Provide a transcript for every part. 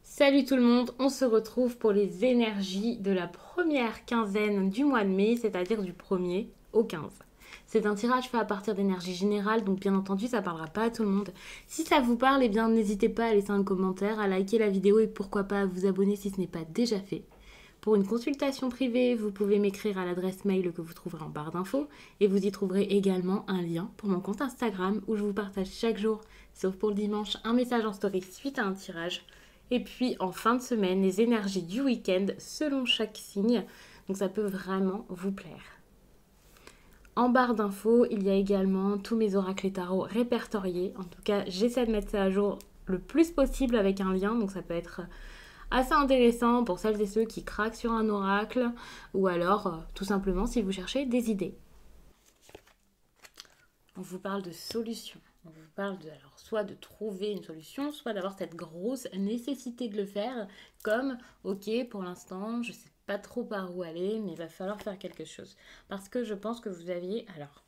Salut tout le monde, on se retrouve pour les énergies de la première quinzaine du mois de mai, c'est-à-dire du 1er au 15. C'est un tirage fait à partir d'énergie générale, donc bien entendu ça parlera pas à tout le monde. Si ça vous parle, eh bien n'hésitez pas à laisser un commentaire, à liker la vidéo et pourquoi pas à vous abonner si ce n'est pas déjà fait. Pour une consultation privée, vous pouvez m'écrire à l'adresse mail que vous trouverez en barre d'infos et vous y trouverez également un lien pour mon compte Instagram où je vous partage chaque jour, sauf pour le dimanche, un message en story suite à un tirage. Et puis en fin de semaine, les énergies du week-end selon chaque signe. Donc ça peut vraiment vous plaire. En barre d'infos, il y a également tous mes oracles et tarots répertoriés. En tout cas, j'essaie de mettre ça à jour le plus possible avec un lien. Donc ça peut être assez intéressant pour celles et ceux qui craquent sur un oracle ou alors tout simplement si vous cherchez des idées. On vous parle de solutions. On vous parle de, alors, soit de trouver une solution, soit d'avoir cette grosse nécessité de le faire, comme, ok, pour l'instant, je ne sais pas trop par où aller, mais il va falloir faire quelque chose. Parce que je pense que vous aviez, alors,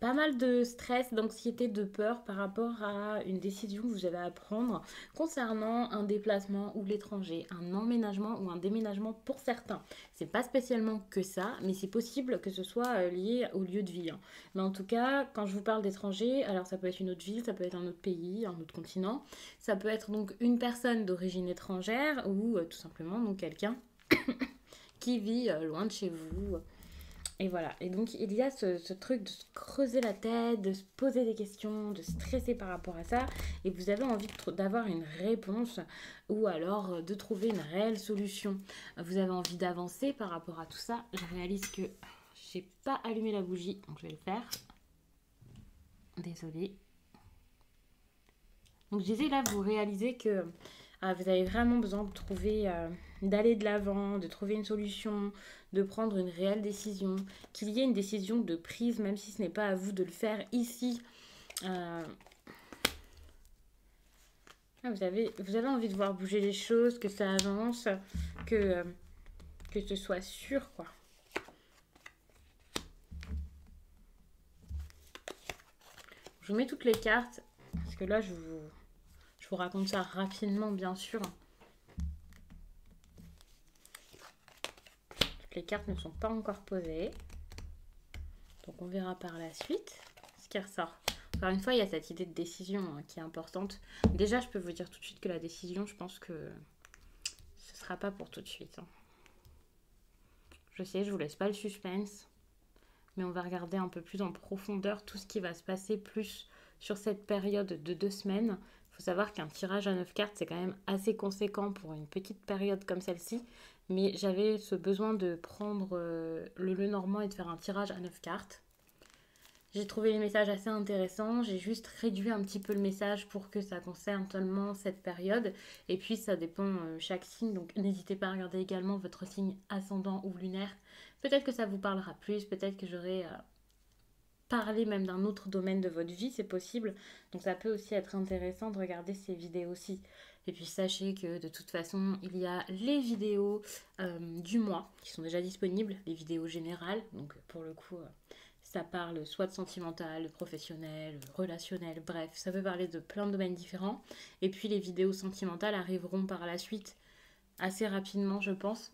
pas mal de stress, d'anxiété, de peur par rapport à une décision que vous avez à prendre concernant un déplacement ou l'étranger, un emménagement ou un déménagement pour certains. C'est pas spécialement que ça, mais c'est possible que ce soit lié au lieu de vie, hein. Mais en tout cas, quand je vous parle d'étranger, alors ça peut être une autre ville, ça peut être un autre pays, un autre continent, ça peut être donc une personne d'origine étrangère ou tout simplement donc quelqu'un qui vit loin de chez vous. Et voilà. Et donc il y a ce truc de se creuser la tête, de se poser des questions, de stresser par rapport à ça, et vous avez envie d'avoir une réponse ou alors de trouver une réelle solution. Vous avez envie d'avancer par rapport à tout ça. Je réalise que j'ai pas allumé la bougie, donc je vais le faire. Désolée. Donc je disais là, vous réalisez que vous avez vraiment besoin de trouver, d'aller de l'avant, de trouver une solution, de prendre une réelle décision, qu'il y ait une décision de prise, même si ce n'est pas à vous de le faire ici. Vous avez envie de voir bouger les choses, que ça avance, que ce soit sûr, quoi. Je vous mets toutes les cartes, parce que là, je vous raconte ça rapidement, bien sûr. Toutes les cartes ne sont pas encore posées. Donc on verra par la suite ce qui ressort. Encore une fois, il y a cette idée de décision qui est importante. Déjà, je peux vous dire tout de suite que la décision, je pense que ce ne sera pas pour tout de suite, hein. Je sais, je vous laisse pas le suspense, mais on va regarder un peu plus en profondeur tout ce qui va se passer plus sur cette période de 2 semaines. Il faut savoir qu'un tirage à 9 cartes, c'est quand même assez conséquent pour une petite période comme celle-ci. Mais j'avais ce besoin de prendre le Lenormand et de faire un tirage à 9 cartes. J'ai trouvé les messages assez intéressants. J'ai juste réduit un petit peu le message pour que ça concerne seulement cette période. Et puis, ça dépend chaque signe. Donc, n'hésitez pas à regarder également votre signe ascendant ou lunaire. Peut-être que ça vous parlera plus. Peut-être que j'aurai parlé même d'un autre domaine de votre vie. C'est possible. Donc, ça peut aussi être intéressant de regarder ces vidéos-ci. Et puis, sachez que de toute façon, il y a les vidéos du mois qui sont déjà disponibles. Les vidéos générales. Donc, pour le coup... ça parle soit de sentimental, de professionnel, relationnel, bref, ça peut parler de plein de domaines différents. Et puis les vidéos sentimentales arriveront par la suite assez rapidement, je pense.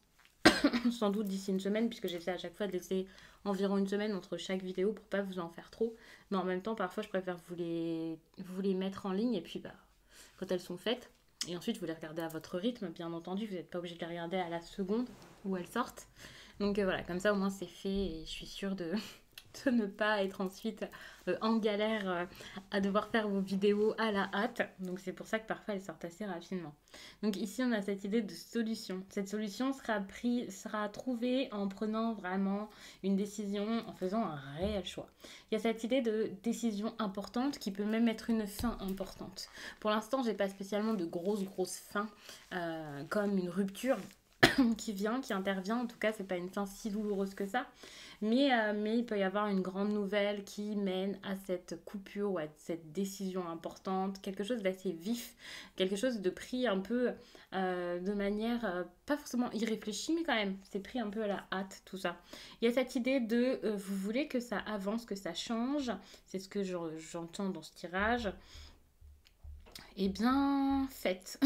Sans doute d'ici une semaine, puisque j'essaie à chaque fois de laisser environ une semaine entre chaque vidéo pour pas vous en faire trop. Mais en même temps, parfois, je préfère vous les mettre en ligne et puis quand elles sont faites. Et ensuite, vous les regardez à votre rythme, bien entendu. Vous n'êtes pas obligé de les regarder à la seconde où elles sortent. Donc voilà, comme ça au moins c'est fait et je suis sûre de ne pas être ensuite en galère à devoir faire vos vidéos à la hâte. Donc c'est pour ça que parfois elles sortent assez rapidement. Donc ici on a cette idée de solution. Cette solution sera trouvée en prenant vraiment une décision, en faisant un réel choix. Il y a cette idée de décision importante qui peut même être une fin importante. Pour l'instant j'ai pas spécialement de grosses fins comme une rupture qui intervient. En tout cas, c'est pas une fin si douloureuse que ça. Mais il peut y avoir une grande nouvelle qui mène à cette coupure ou à cette décision importante, quelque chose d'assez vif, quelque chose de pris un peu de manière pas forcément irréfléchie, mais quand même, c'est pris un peu à la hâte, tout ça. Il y a cette idée de vous voulez que ça avance, que ça change, c'est ce que j'entends dans ce tirage. Eh bien, faites.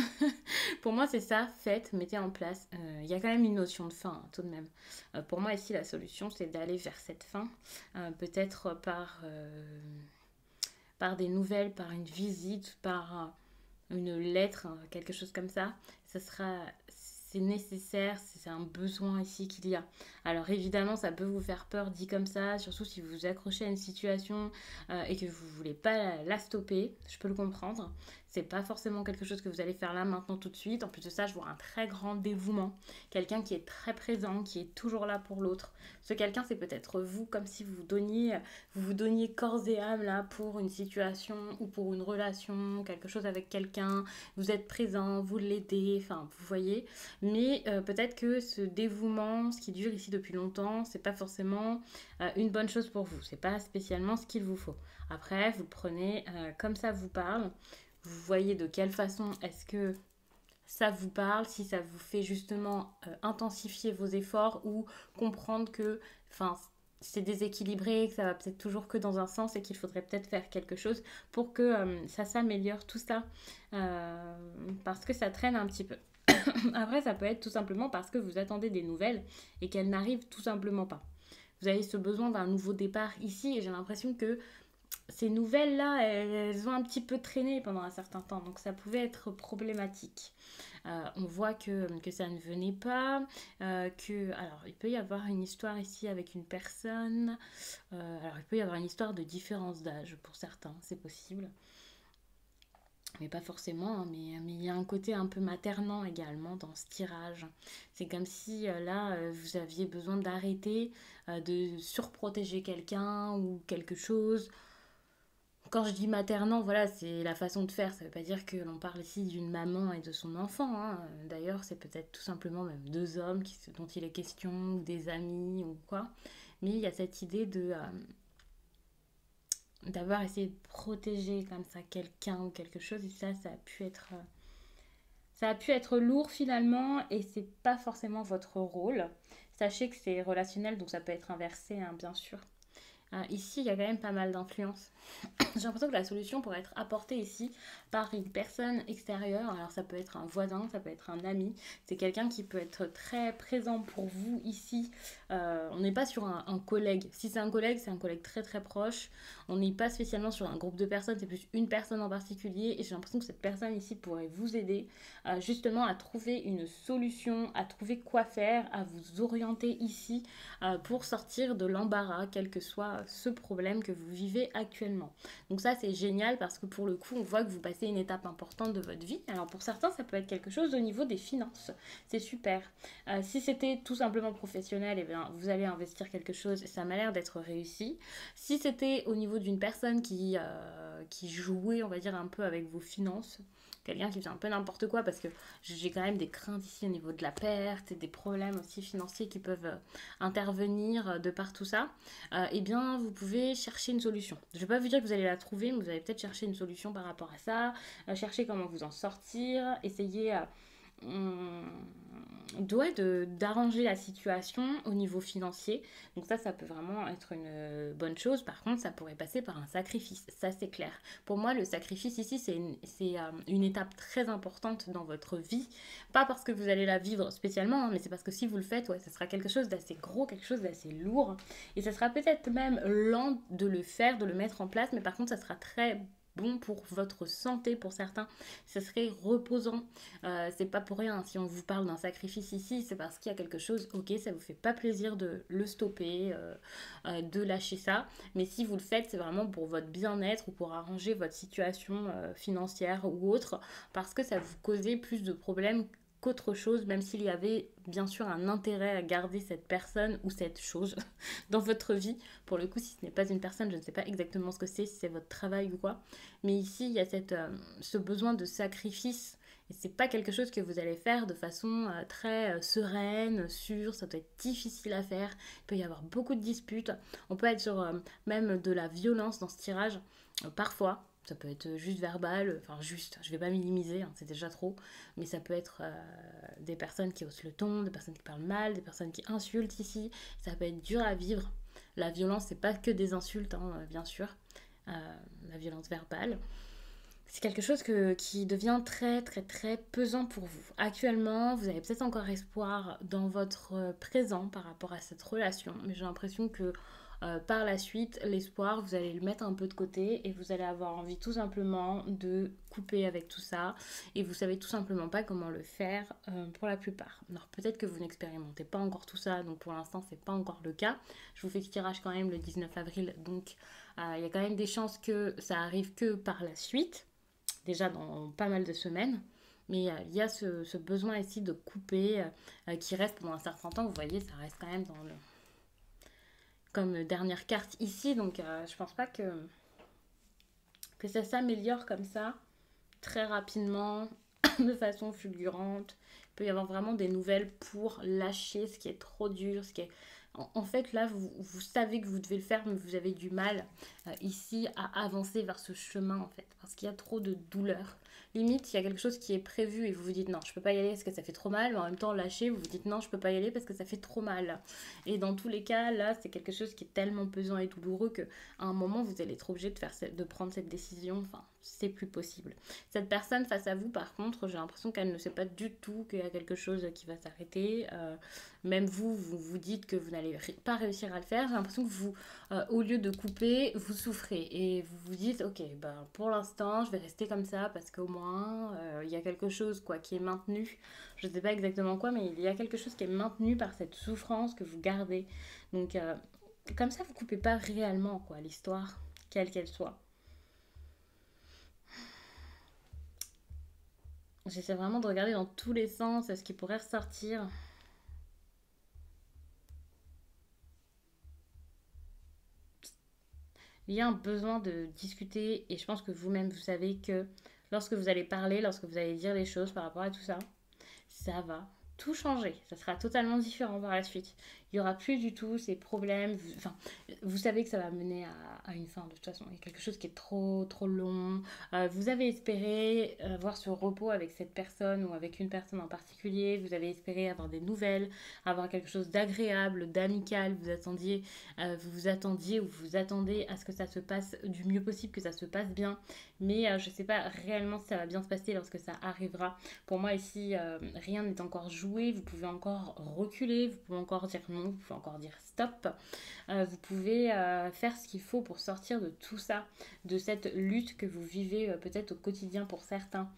Pour moi, c'est ça, faites, mettez en place. Il y a quand même une notion de fin, hein, tout de même. Pour moi, ici, la solution, c'est d'aller vers cette fin. Peut-être par des nouvelles, par une visite, par une lettre, quelque chose comme ça. Ça sera, c'est nécessaire, c'est un besoin ici qu'il y a. Alors évidemment, ça peut vous faire peur dit comme ça, surtout si vous vous accrochez à une situation et que vous voulez pas la stopper. Je peux le comprendre. C'est pas forcément quelque chose que vous allez faire là maintenant tout de suite. En plus de ça, je vois un très grand dévouement, quelqu'un qui est très présent, qui est toujours là pour l'autre. Ce quelqu'un, c'est peut-être vous, comme si vous vous donniez corps et âme là pour une situation ou pour une relation, quelque chose avec quelqu'un. Vous êtes présent, vous l'aidez, enfin vous voyez. Mais peut-être que ce dévouement, ce qui dure ici depuis longtemps, c'est pas forcément une bonne chose pour vous. C'est pas spécialement ce qu'il vous faut. Après, vous prenez comme ça vous parle. Vous voyez de quelle façon est-ce que ça vous parle, si ça vous fait justement intensifier vos efforts ou comprendre que enfin, c'est déséquilibré, que ça va peut-être toujours que dans un sens et qu'il faudrait peut-être faire quelque chose pour que ça s'améliore, tout ça, euh, parce que ça traîne un petit peu. Après, ça peut être tout simplement parce que vous attendez des nouvelles et qu'elles n'arrivent tout simplement pas. Vous avez ce besoin d'un nouveau départ ici et j'ai l'impression que ces nouvelles-là, elles ont un petit peu traîné pendant un certain temps, donc ça pouvait être problématique. On voit que ça ne venait pas, alors il peut y avoir une histoire ici avec une personne, alors il peut y avoir une histoire de différence d'âge pour certains, c'est possible, mais pas forcément, hein, mais il y a un côté un peu maternant également dans ce tirage. C'est comme si là, vous aviez besoin d'arrêter de surprotéger quelqu'un ou quelque chose. Quand je dis maternant, voilà, c'est la façon de faire. Ça ne veut pas dire que l'on parle ici d'une maman et de son enfant, hein. D'ailleurs, c'est peut-être tout simplement même deux hommes dont il est question, ou des amis, ou quoi. Mais il y a cette idée d'avoir essayé de protéger comme ça quelqu'un ou quelque chose. Et ça a pu être lourd finalement. Et c'est pas forcément votre rôle. Sachez que c'est relationnel, donc ça peut être inversé, hein, bien sûr. Ici, il y a quand même pas mal d'influence. J'ai l'impression que la solution pourrait être apportée ici par une personne extérieure. Alors ça peut être un voisin, ça peut être un ami. C'est quelqu'un qui peut être très présent pour vous ici. On n'est pas sur un collègue. Si c'est un collègue très très proche. On n'est pas spécialement sur un groupe de personnes, c'est plus une personne en particulier. Et j'ai l'impression que cette personne ici pourrait vous aider justement à trouver une solution, à trouver quoi faire, à vous orienter ici pour sortir de l'embarras, quel que soit ce problème que vous vivez actuellement. Donc ça, c'est génial parce que pour le coup, on voit que vous passez une étape importante de votre vie. Alors pour certains, ça peut être quelque chose au niveau des finances. C'est super. Si c'était tout simplement professionnel, eh bien, vous allez investir quelque chose et ça m'a l'air d'être réussi. Si c'était au niveau d'une personne qui jouait, on va dire, un peu avec vos finances, quelqu'un qui fait un peu n'importe quoi parce que j'ai quand même des craintes ici au niveau de la perte et des problèmes aussi financiers qui peuvent intervenir de par tout ça, eh bien vous pouvez chercher une solution. Je ne vais pas vous dire que vous allez la trouver, mais vous allez peut-être chercher une solution par rapport à ça, chercher comment vous en sortir, essayer d'arranger la situation au niveau financier. Donc ça peut vraiment être une bonne chose. Par contre, ça pourrait passer par un sacrifice. Ça, c'est clair. Pour moi, le sacrifice ici, c'est une étape très importante dans votre vie. Pas parce que vous allez la vivre spécialement, hein, mais c'est parce que si vous le faites, ouais, ça sera quelque chose d'assez gros, quelque chose d'assez lourd. Et ça sera peut-être même lent de le faire, de le mettre en place, mais par contre, ça sera très bon pour votre santé pour certains, ça serait reposant. C'est pas pour rien, si on vous parle d'un sacrifice ici, c'est parce qu'il y a quelque chose, ok, ça vous fait pas plaisir de le stopper, de lâcher ça, mais si vous le faites, c'est vraiment pour votre bien-être ou pour arranger votre situation financière ou autre, parce que ça vous causait plus de problèmes qu'autre chose, même s'il y avait bien sûr un intérêt à garder cette personne ou cette chose dans votre vie. Pour le coup, si ce n'est pas une personne, je ne sais pas exactement ce que c'est, si c'est votre travail ou quoi. Mais ici, il y a ce besoin de sacrifice. Et c'est pas quelque chose que vous allez faire de façon très sereine, sûre. Ça doit être difficile à faire. Il peut y avoir beaucoup de disputes. On peut être sur même de la violence dans ce tirage. Parfois, ça peut être juste verbal, enfin juste, je vais pas minimiser, hein, c'est déjà trop, mais ça peut être des personnes qui haussent le ton, des personnes qui parlent mal, des personnes qui insultent ici, ça peut être dur à vivre. La violence, c'est pas que des insultes, hein, bien sûr, la violence verbale. c'est quelque chose qui devient très très très pesant pour vous. Actuellement, vous avez peut-être encore espoir dans votre présent par rapport à cette relation, mais j'ai l'impression que par la suite, l'espoir, vous allez le mettre un peu de côté et vous allez avoir envie tout simplement de couper avec tout ça et vous savez tout simplement pas comment le faire pour la plupart. Alors peut-être que vous n'expérimentez pas encore tout ça, donc pour l'instant c'est pas encore le cas. Je vous fais ce tirage quand même le 19 avril, donc il y a quand même des chances que ça arrive que par la suite, déjà dans pas mal de semaines. Mais il y a ce besoin ici de couper qui reste pendant un certain temps. Vous voyez, ça reste quand même dans le, comme dernière carte ici. Donc je pense pas que ça s'améliore comme ça très rapidement, de façon fulgurante. Il peut y avoir vraiment des nouvelles pour lâcher ce qui est trop dur, ce qui est... En fait, là, vous savez que vous devez le faire, mais vous avez du mal ici à avancer vers ce chemin, en fait, parce qu'il y a trop de douleur. Limite, il y a quelque chose qui est prévu et vous vous dites non, je peux pas y aller parce que ça fait trop mal, mais en même temps, lâchez, vous vous dites non, je peux pas y aller parce que ça fait trop mal. Et dans tous les cas, là, c'est quelque chose qui est tellement pesant et douloureux que à un moment, vous allez être obligé de prendre cette décision. Enfin, c'est plus possible. Cette personne face à vous, par contre, j'ai l'impression qu'elle ne sait pas du tout qu'il y a quelque chose qui va s'arrêter. Même vous vous dites que vous n'allez pas réussir à le faire. J'ai l'impression que vous, au lieu de couper, vous souffrez. Et vous vous dites, ok, ben, pour l'instant, je vais rester comme ça parce qu'au moins, il y a quelque chose quoi, qui est maintenu. Je ne sais pas exactement quoi, mais il y a quelque chose qui est maintenu par cette souffrance que vous gardez. Donc, comme ça, vous ne coupez pas réellement quoi, l'histoire, quelle qu'elle soit. J'essaie vraiment de regarder dans tous les sens ce qui pourrait ressortir. Il y a un besoin de discuter et je pense que vous-même, vous savez que lorsque vous allez parler, lorsque vous allez dire les choses par rapport à tout ça, ça va tout changer. Ça sera totalement différent par la suite. Il n'y aura plus du tout ces problèmes. Enfin, vous savez que ça va mener à une fin de toute façon. Il y a quelque chose qui est trop, trop long. Vous avez espéré avoir ce repos avec cette personne ou avec une personne en particulier. Vous avez espéré avoir des nouvelles, avoir quelque chose d'agréable, d'amical. Vous vous attendiez ou vous attendez à ce que ça se passe du mieux possible, que ça se passe bien. Mais je ne sais pas réellement si ça va bien se passer lorsque ça arrivera. Pour moi ici, rien n'est encore joué, vous pouvez encore reculer, vous pouvez encore dire non, vous pouvez encore dire stop. Vous pouvez faire ce qu'il faut pour sortir de tout ça, de cette lutte que vous vivez peut-être au quotidien pour certains.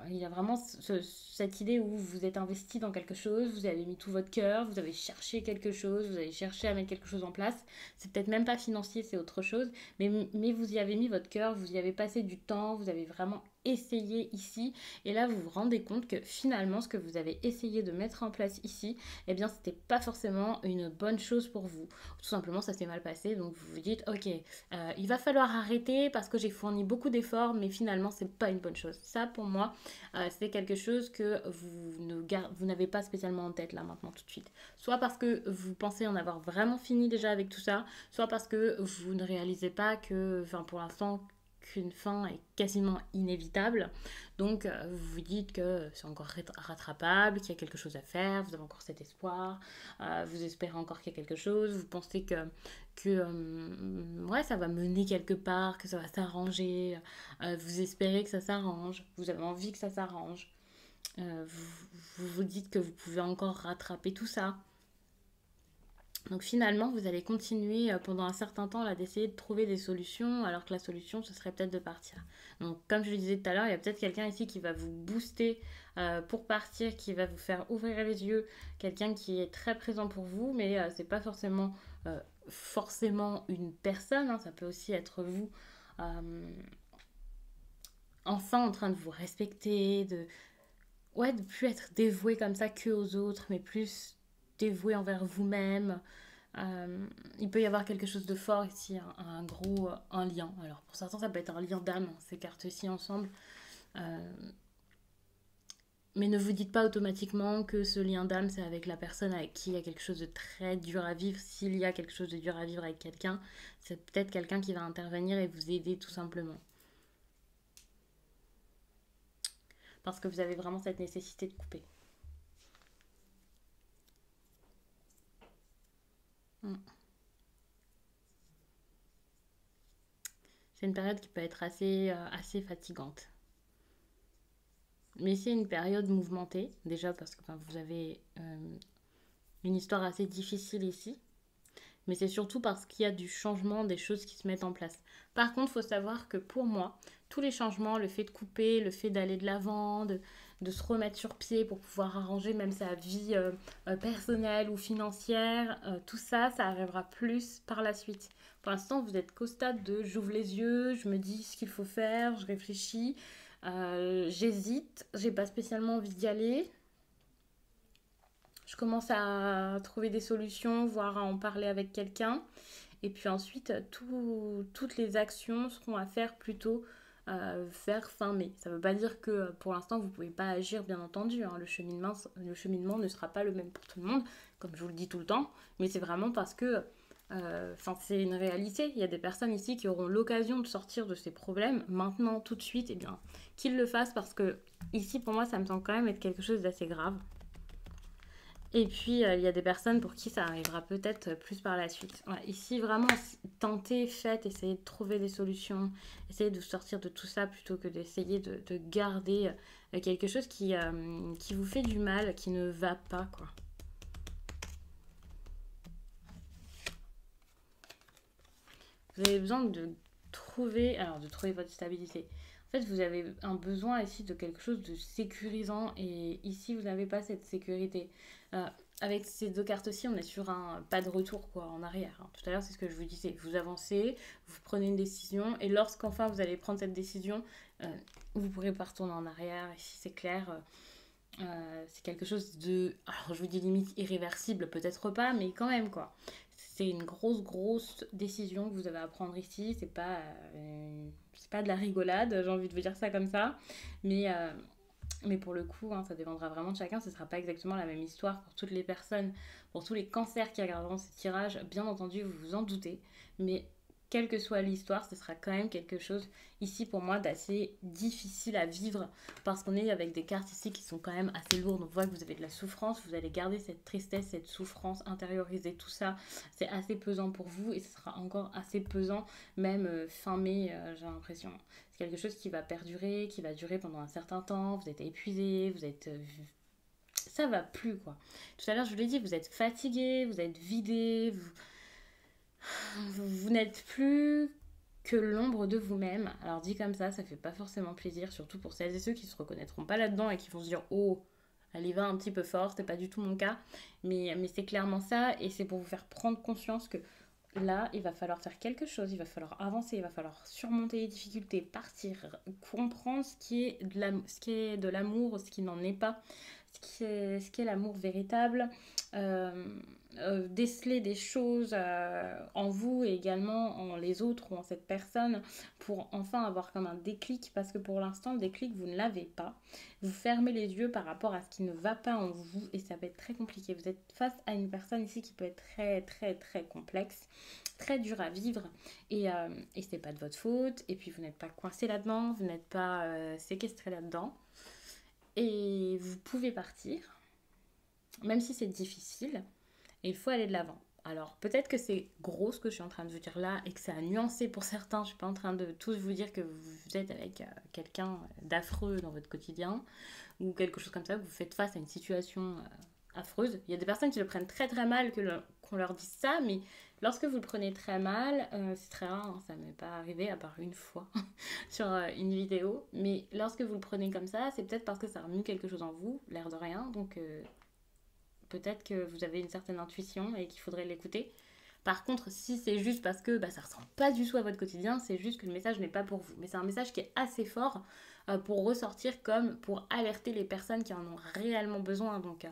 Il y a vraiment cette idée où vous êtes investi dans quelque chose, vous avez mis tout votre cœur, vous avez cherché quelque chose, vous avez cherché à mettre quelque chose en place. C'est peut-être même pas financier, c'est autre chose, mais vous y avez mis votre cœur, vous y avez passé du temps, vous avez vraiment essayé ici et là vous vous rendez compte que finalement ce que vous avez essayé de mettre en place ici, eh bien c'était pas forcément une bonne chose pour vous. Tout simplement ça s'est mal passé, donc vous vous dites ok, il va falloir arrêter parce que j'ai fourni beaucoup d'efforts, mais finalement c'est pas une bonne chose. Ça pour moi c'est quelque chose que vous n'avez pas spécialement en tête là maintenant tout de suite. Soit parce que vous pensez en avoir vraiment fini déjà avec tout ça, soit parce que vous ne réalisez pas que, enfin pour l'instant, qu'une fin est quasiment inévitable. Donc vous vous dites que c'est encore rattrapable, qu'il y a quelque chose à faire, vous avez encore cet espoir, vous espérez encore qu'il y a quelque chose, vous pensez que ouais, ça va mener quelque part, que ça va s'arranger, vous espérez que ça s'arrange, vous avez envie que ça s'arrange, vous vous dites que vous pouvez encore rattraper tout ça. Donc finalement, vous allez continuer pendant un certain temps là d'essayer de trouver des solutions, alors que la solution, ce serait peut-être de partir. Donc comme je le disais tout à l'heure, il y a peut-être quelqu'un ici qui va vous booster pour partir, qui va vous faire ouvrir les yeux, quelqu'un qui est très présent pour vous, mais c'est pas forcément une personne, hein, ça peut aussi être vous enfin en train de vous respecter, ouais, de plus être dévoué comme ça que aux autres, mais plus dévoué envers vous-même. Il peut y avoir quelque chose de fort ici, un gros un lien. Alors pour certains, ça peut être un lien d'âme, ces cartes-ci ensemble. Euh, mais ne vous dites pas automatiquement que ce lien d'âme, c'est avec la personne avec qui il y a quelque chose de très dur à vivre. S'il y a quelque chose de dur à vivre avec quelqu'un, c'est peut-être quelqu'un qui va intervenir et vous aider tout simplement. Parce que vous avez vraiment cette nécessité de couper. C'est une période qui peut être assez fatigante. Mais c'est une période mouvementée, déjà parce que enfin, vous avez une histoire assez difficile ici. Mais c'est surtout parce qu'il y a du changement, des choses qui se mettent en place. Par contre, il faut savoir que pour moi, tous les changements, le fait de couper, le fait d'aller de l'avant, de se remettre sur pied pour pouvoir arranger même sa vie personnelle ou financière, tout ça, ça arrivera plus par la suite. Pour l'instant, vous êtes qu'au stade de j'ouvre les yeux, je me dis ce qu'il faut faire, je réfléchis, j'hésite, j'ai pas spécialement envie d'y aller. Je commence à trouver des solutions, voire à en parler avec quelqu'un. Et puis ensuite, toutes les actions seront à faire plutôt vers fin mai. Ça ne veut pas dire que pour l'instant, vous ne pouvez pas agir, bien entendu. Hein. Le cheminement ne sera pas le même pour tout le monde, comme je vous le dis tout le temps. Mais c'est vraiment parce que c'est une réalité. Il y a des personnes ici qui auront l'occasion de sortir de ces problèmes maintenant, tout de suite. Et bien, qu'ils le fassent parce que ici, pour moi, ça me semble quand même être quelque chose d'assez grave. Et puis, il y a des personnes pour qui ça arrivera peut-être plus par la suite. Voilà, ici, vraiment, tentez, faites, essayez de trouver des solutions, essayez de sortir de tout ça plutôt que d'essayer de garder quelque chose qui vous fait du mal, qui ne va pas, quoi. Vous avez besoin de trouver votre stabilité. En fait, vous avez un besoin ici de quelque chose de sécurisant et ici, vous n'avez pas cette sécurité. Euh, Avec ces deux cartes-ci, on est sur un pas de retour quoi, en arrière. Hein. Tout à l'heure, c'est ce que je vous disais. Vous avancez, vous prenez une décision et lorsqu'enfin vous allez prendre cette décision, vous ne pourrez pas retourner en arrière. Ici, c'est clair. C'est quelque chose de, alors je vous dis limite irréversible, peut-être pas, mais quand même quoi. C'est une grosse décision que vous avez à prendre ici. C'est pas de la rigolade, j'ai envie de vous dire ça comme ça. Mais, euh, mais pour le coup, hein, ça dépendra vraiment de chacun. Ce ne sera pas exactement la même histoire pour toutes les personnes, pour tous les cancers qui regarderont ce tirage. Bien entendu, vous vous en doutez. Mais quelle que soit l'histoire, ce sera quand même quelque chose ici pour moi d'assez difficile à vivre parce qu'on est avec des cartes ici qui sont quand même assez lourdes. On voit que vous avez de la souffrance, vous allez garder cette tristesse, cette souffrance, intérioriser tout ça. C'est assez pesant pour vous et ce sera encore assez pesant même fin mai, j'ai l'impression. C'est quelque chose qui va perdurer, qui va durer pendant un certain temps. Vous êtes épuisé, ça va plus quoi. Tout à l'heure je vous l'ai dit, vous êtes fatigué, vous êtes vidé, vous n'êtes plus que l'ombre de vous-même. Alors dit comme ça fait pas forcément plaisir, surtout pour celles et ceux qui se reconnaîtront pas là-dedans et qui vont se dire oh, elle y va un petit peu fort, c'est pas du tout mon cas, mais c'est clairement ça et c'est pour vous faire prendre conscience que là, il va falloir faire quelque chose, il va falloir avancer, il va falloir surmonter les difficultés, partir, comprendre ce qui est de l'amour, ce qui n'en est pas, ce qui est l'amour véritable, euh, déceler des choses en vous et également en les autres ou en cette personne pour enfin avoir comme un déclic parce que pour l'instant le déclic vous ne l'avez pas. Vous fermez les yeux par rapport à ce qui ne va pas en vous et ça va être très compliqué. Vous êtes face à une personne ici qui peut être très complexe, très dur à vivre et c'est pas de votre faute et puis vous n'êtes pas coincé là-dedans, vous n'êtes pas séquestré là-dedans et vous pouvez partir même si c'est difficile. Et il faut aller de l'avant. Alors, peut-être que c'est gros ce que je suis en train de vous dire là et que ça a nuancé pour certains. Je ne suis pas en train de tous vous dire que vous êtes avec quelqu'un d'affreux dans votre quotidien ou quelque chose comme ça, que vous faites face à une situation affreuse. Il y a des personnes qui le prennent très mal qu'on leur dise ça, mais lorsque vous le prenez très mal, c'est très rare, hein, ça ne m'est pas arrivé à part une fois sur une vidéo, mais lorsque vous le prenez comme ça, c'est peut-être parce que ça remue quelque chose en vous, l'air de rien, donc peut-être que vous avez une certaine intuition et qu'il faudrait l'écouter. Par contre, si c'est juste parce que ça ne ressemble pas du tout à votre quotidien, c'est juste que le message n'est pas pour vous. Mais c'est un message qui est assez fort pour ressortir comme pour alerter les personnes qui en ont réellement besoin. Donc,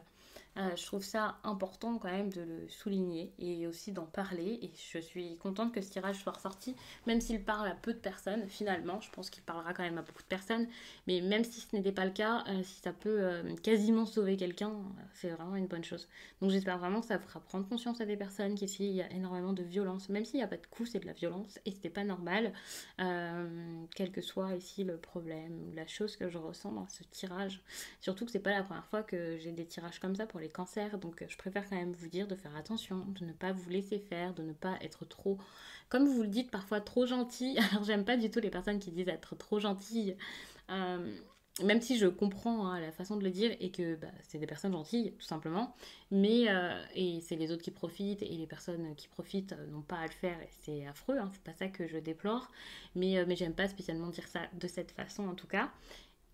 je trouve ça important quand même de le souligner et aussi d'en parler. Et je suis contente que ce tirage soit ressorti, même s'il parle à peu de personnes, finalement. Je pense qu'il parlera quand même à beaucoup de personnes. Mais même si ce n'était pas le cas, si ça peut quasiment sauver quelqu'un, c'est vraiment une bonne chose. Donc j'espère vraiment que ça fera prendre conscience à des personnes qu'ici, il y a énormément de violence. Même s'il n'y a pas de coups, c'est de la violence et c'était pas normal. Quel que soit ici le problème ou la chose que je ressens dans ce tirage. Surtout que c'est pas la première fois que j'ai des tirages comme ça pour les cancers. Donc je préfère quand même vous dire de faire attention, de ne pas vous laisser faire, de ne pas être trop, comme vous le dites parfois, trop gentil. Alors j'aime pas du tout les personnes qui disent être trop gentille. Euh, Même si je comprends hein, la façon de le dire et que bah, c'est des personnes gentilles, tout simplement, mais et c'est les autres qui profitent et les personnes qui profitent n'ont pas à le faire et c'est affreux, hein, c'est pas ça que je déplore, mais j'aime pas spécialement dire ça de cette façon en tout cas.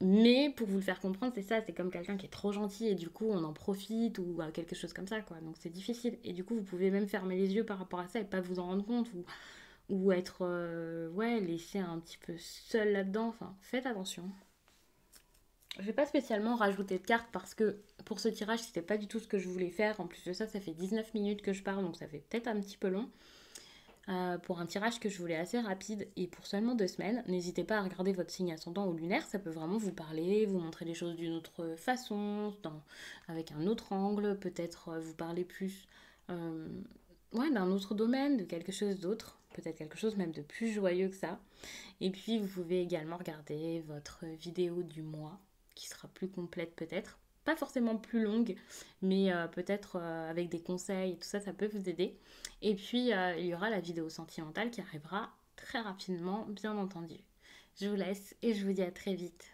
Mais pour vous le faire comprendre, c'est ça, c'est comme quelqu'un qui est trop gentil et du coup on en profite ou quelque chose comme ça quoi. Donc c'est difficile et du coup vous pouvez même fermer les yeux par rapport à ça et pas vous en rendre compte ou être ouais laissé un petit peu seul là-dedans. Enfin faites attention. Je vais pas spécialement rajouter de cartes parce que pour ce tirage c'était pas du tout ce que je voulais faire. En plus de ça, ça fait 19 minutes que je parle donc ça fait peut-être un petit peu long. Pour un tirage que je voulais assez rapide et pour seulement 2 semaines, n'hésitez pas à regarder votre signe ascendant ou lunaire, ça peut vraiment vous parler, vous montrer les choses d'une autre façon, avec un autre angle, peut-être vous parler plus euh, ouais, d'un autre domaine, de quelque chose d'autre, peut-être quelque chose même de plus joyeux que ça. Et puis vous pouvez également regarder votre vidéo du mois, qui sera plus complète peut-être. Pas forcément plus longue, mais peut-être avec des conseils et tout ça, ça peut vous aider. Et puis il y aura la vidéo sentimentale qui arrivera très rapidement, bien entendu. Je vous laisse et je vous dis à très vite.